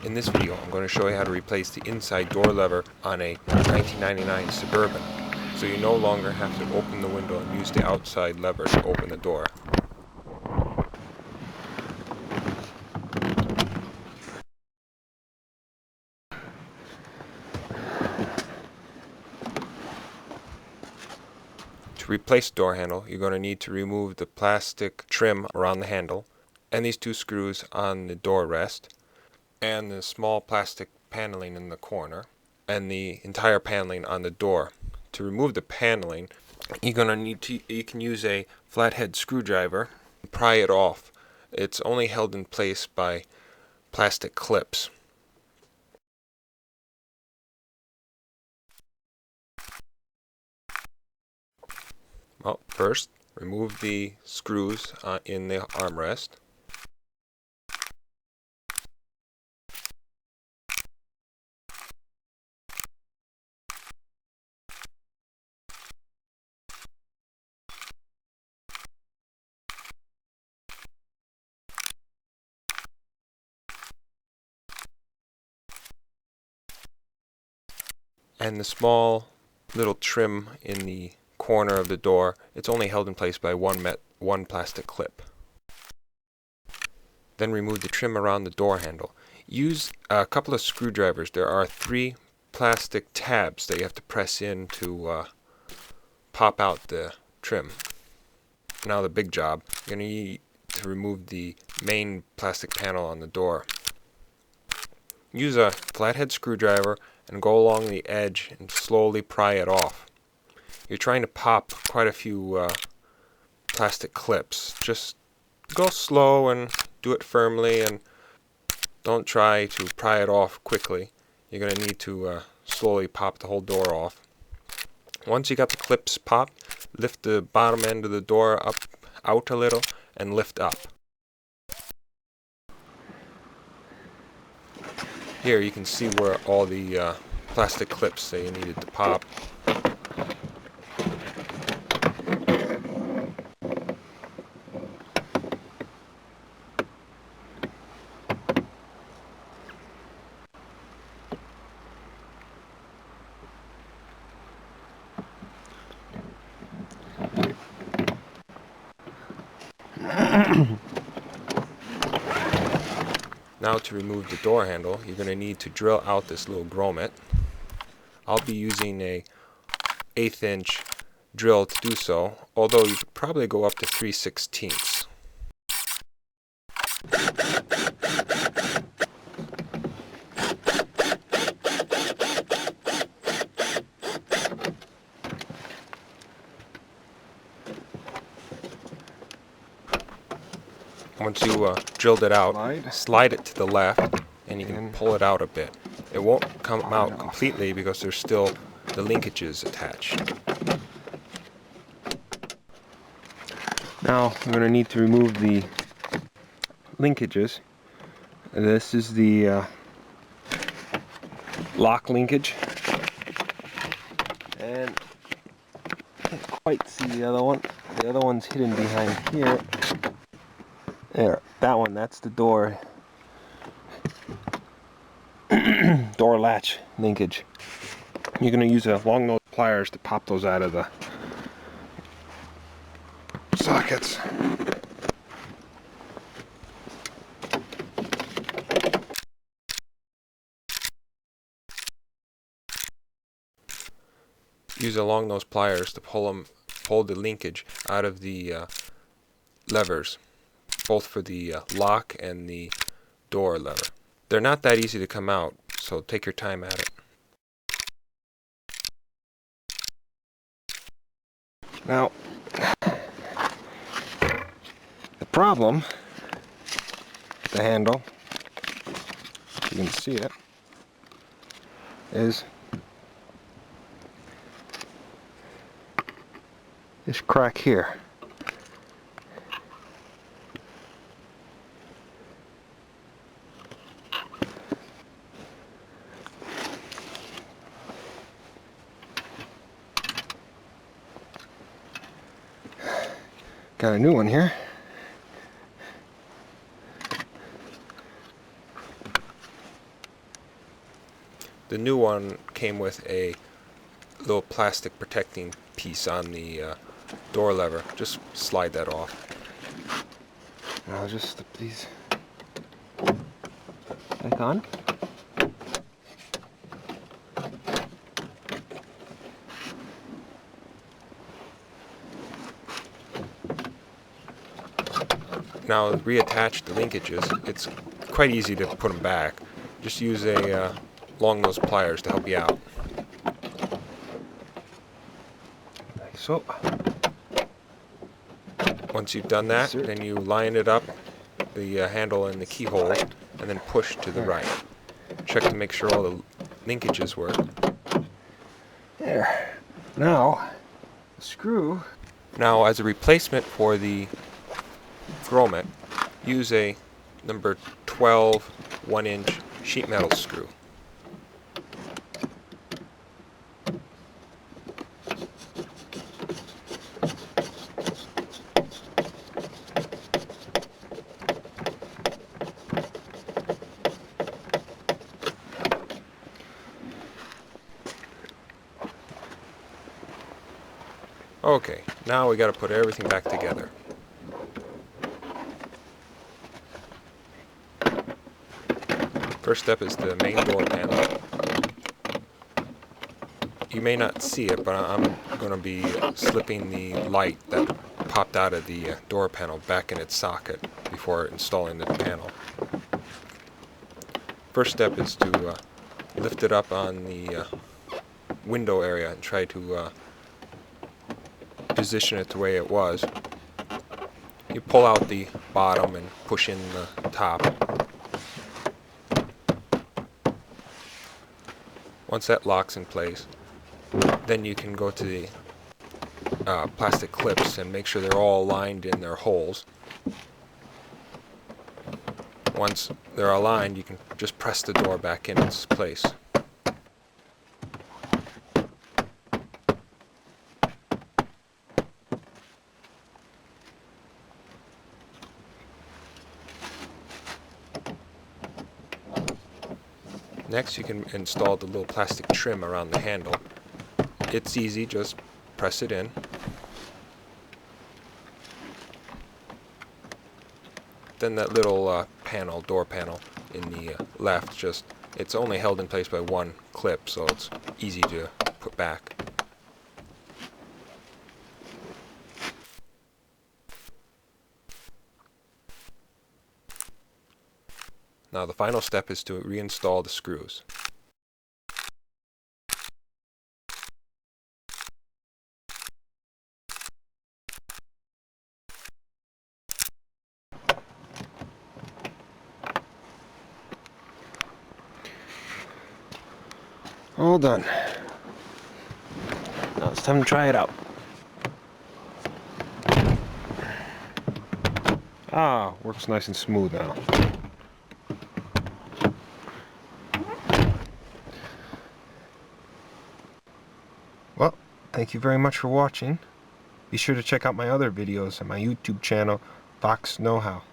In this video, I'm going to show you how to replace the inside door lever on a 1999 Suburban, so you no longer have to open the window and use the outside lever to open the door. To replace the door handle, you're going to need to remove the plastic trim around the handle, and these two screws on the door rest, and the small plastic paneling in the corner, and the entire paneling on the door. To remove the paneling, you can use a flathead screwdriver and pry it off. It's only held in place by plastic clips. Well, first, remove the screws in the armrest. And the small little trim in the corner of the door, it's only held in place by one plastic clip. Then remove the trim around the door handle. Use a couple of screwdrivers. There are 3 plastic tabs that you have to press in to pop out the trim. Now the big job. You're going to need to remove the main plastic panel on the door. Use a flathead screwdriver and go along the edge and slowly pry it off. You're trying to pop quite a few plastic clips. Just go slow and do it firmly, and don't try to pry it off quickly. You're going to need to slowly pop the whole door off. Once you got the clips popped, lift the bottom end of the door out a little and lift up. Here you can see where all the plastic clips that you needed to pop. Now to remove the door handle, you're going to need to drill out this little grommet. I'll be using a 1/8 inch drill to do so, although you could probably go up to 3/16. Once you drilled it out, slide it to the left, and you can pull it out a bit. It won't come out completely because there's still the linkages attached. Now I'm going to need to remove the linkages. This is the lock linkage, and I can't quite see the other one. The other one's hidden behind here. There, that one, that's the door door latch linkage. You're going to use a long nose pliers to pop those out of the sockets. Use a long nose pliers to pull the linkage out of the levers, both for the lock and the door lever. They're not that easy to come out, so take your time at it. Now, the problem with the handle, you can see it, is this crack here. Got a new one here. The new one came with a little plastic protecting piece on the door lever. Just slide that off. And I'll just slip these back on. Now reattach the linkages. It's quite easy to put them back. Just use a long nose pliers to help you out. Like so. Once you've done that, then you line it up, the handle and the keyhole, and then push to the right. Check to make sure all the linkages work. There. Now, the screw. Now, as a replacement for the grommet, use a number 12 1-inch sheet metal screw. Okay, now we got to put everything back together. First step is the main door panel. You may not see it, but I'm going to be slipping the light that popped out of the door panel back in its socket before installing the panel. First step is to lift it up on the window area and try to position it the way it was. You pull out the bottom and push in the top. Once that locks in place, then you can go to the plastic clips and make sure they're all aligned in their holes. Once they're aligned, you can just press the door back in its place. Next, you can install the little plastic trim around the handle. It's easy, just press it in. Then that little panel, door panel in the left, it's only held in place by one clip, so it's easy to put back. Now the final step is to reinstall the screws. All done. Now it's time to try it out. Ah, works nice and smooth now. Well, thank you very much for watching. Be sure to check out my other videos on my YouTube channel, Fox Know How.